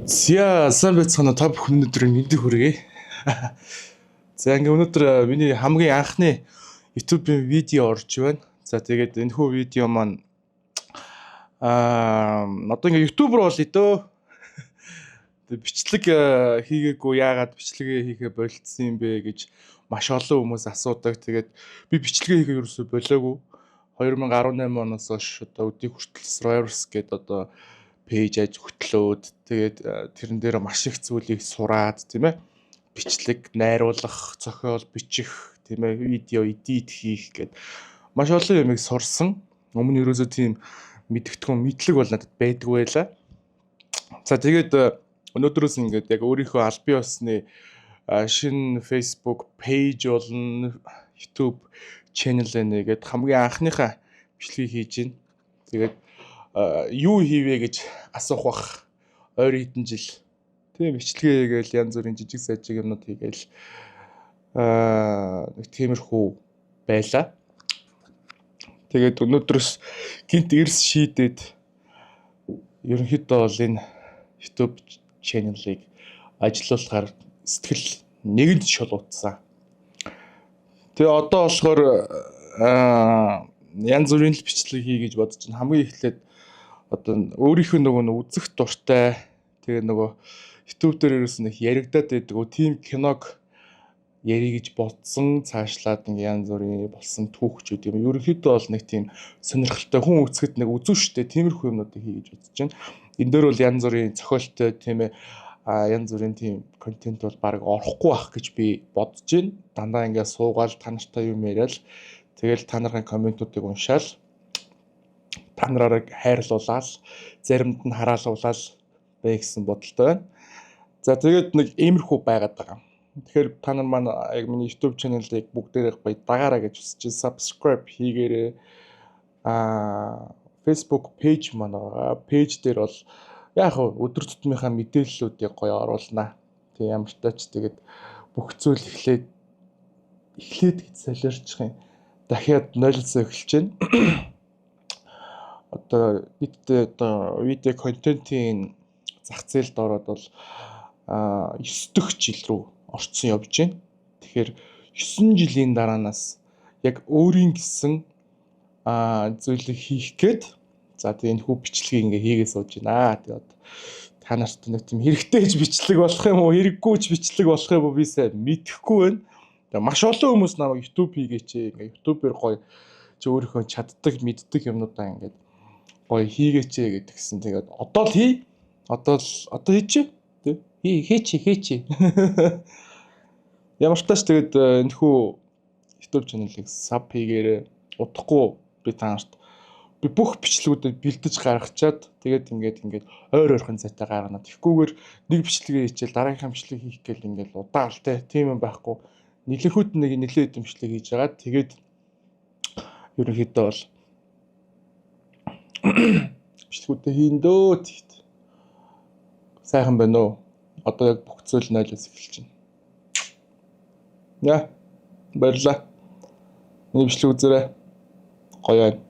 Зя сайн байцгаана та бүхэн өнөөдрийн мэндийг хүргэе. За ингээ өнөөдөр миний хамгийн анхны YouTube-ийн видео орж байна. За тэгээд энэхүү видео маань одоо ингээ ютубер бол өдөө бичлэг хийгээгүй яагаад бичлэгээ хийхэ болцсон юм бэ гэж маш олон хүмүүс асуудаг. Тэгээд би бичлэгээ хийхээ ерөөсөй болоогүй. 2018 оноос хойш одоо өдийг хүртэл Survivors гэдэг одоо пэйж аж хөтлөөд тэгээд тэрэн дээр маш их зүйлийг сураад тийм ээ бичлэг найруулах, зохиол бичих, тийм ээ видео эдит хийх гэд маш олон юмыг сурсан. Өмнө ерөөсөө тийм мэдгэдэггүй мэдлэг бол надад байдгүй байлаа. За тэгээд өнөөдрөөс ингээд яг өөрийнхөө аль бие усны шинэ Facebook пэйж болон YouTube channel нэгээд хамгийн анхныхаа бичлэгийг хийж гин. Тэгээд юу хийвэ гэж асуух бах ойр хэдэн жил тийм бичлэгээ хийгээл янз бүрийн жижиг сажиг юмнууд хийгээл нэг тиймэрхүү байлаа. Тэгээд өнөөдрөөс гинт эрс шийдээд ерөнхийдөө бол энэ YouTube channel-ыг ажилуулахаар сэтгэл нэгэнд шулуутсан. Тэгээ одоо болохоор янз бүрийн бичлэг хий гэж бодож байна. Хамгийн эхлээд одоо өөрийнхөө нөгөө үзэх дуртай тэгээ нөгөө YouTube дээр ерөөс нэг яригадаад байдаг тийм киног ярих гэж бодсон цаашлаад нэг янз бүрийн болсон түүхчүүд юм. Ерөнхийдөө бол нэг тийм сонирхолтой хүн үзэхэд нэг үзүүштэй тиймэрхүү юмнуудыг хий гэж бодож байна. Энэ дээр бол янз бүрийн зохиолтой тийм ээ янз бүрийн тийм контент бол баг орохгүй байх гэж би бодож байна. Дандаа ингээд суугаал та нартай юм яриад тэгэл та нарын комментуудыг уншаал та нарыг хайрлуулаад заримд нь хараалуулаад бай гэсэн бодолтой байна. За тэгээд нэг иймэрхүү байгаад байгаа. Тэгэхээр та нар маань яг миний YouTube channel-ыг бүгдээрээ гоё дагаараа гэж хүсэж байна. Subscribe хийгээрэй. Facebook page маань байгаа. Page дээр бол яг өдөр тутмынхаа мэдээллүүдийг гоё оруулнаа. Тэг ямар ч тач тэгээд бүх зүйл эхлээд гэж солиорчих юм. Дахиад 0-аас эхэлж байна. Одоо бидтэй одоо видео контентын зах зээлд ороод бол 9 дахь жил рүү орцсон явж байна. Тэгэхээр 9 жилийн дараанаас яг өөрийн гэсэн зүйлийг хийх гээд за тэгээ энэ хүү бичлэгийг ингээ хийгээ сууж байна. Тэгээд та нарт нэг тийм хэрэгтэйж бичлэг болох юм уу, хэрэггүйч бичлэг болох юм уу би сайн мэдэхгүй байна. Тэгээ маш олон хүмүүс намайг YouTube хийгээч ингээ YouTube-ээр гоё чи өөрийнхөө чаддаг, мэддэг юмнуудаа ингээд гоё хийгээч гэдгсэн. Тэгээд одоо л хий. Одоо хийчих. Тэ. Хийч. Ямар ч тач тэгээд энэхүү YouTube channel-ыг sub хийгээрэй. Удахгүй би та нарт би бүх бичлэгүүдэд бэлдэж гаргачаад тэгээд ингээд ойр ойрхон цайтай гаргана. Тэгхгүйгээр нэг бичлэгээ хийчихэл дараагийнхаа бичлэг хийх гээл ингээд удаал те. Тийм юм байхгүй. Нэлээхүүд нэлээд бичлэг хийж байгаа. Тэгээд ерөнхийдөө бол бичлэгүүдээ хийн дөө тэгт. Сайхан байна уу? Одоо яг бүх зүйл 0-аас эхэлж байна. Яа, баярлалаа. Миний бичлэг үзээрэй. Гоё байна.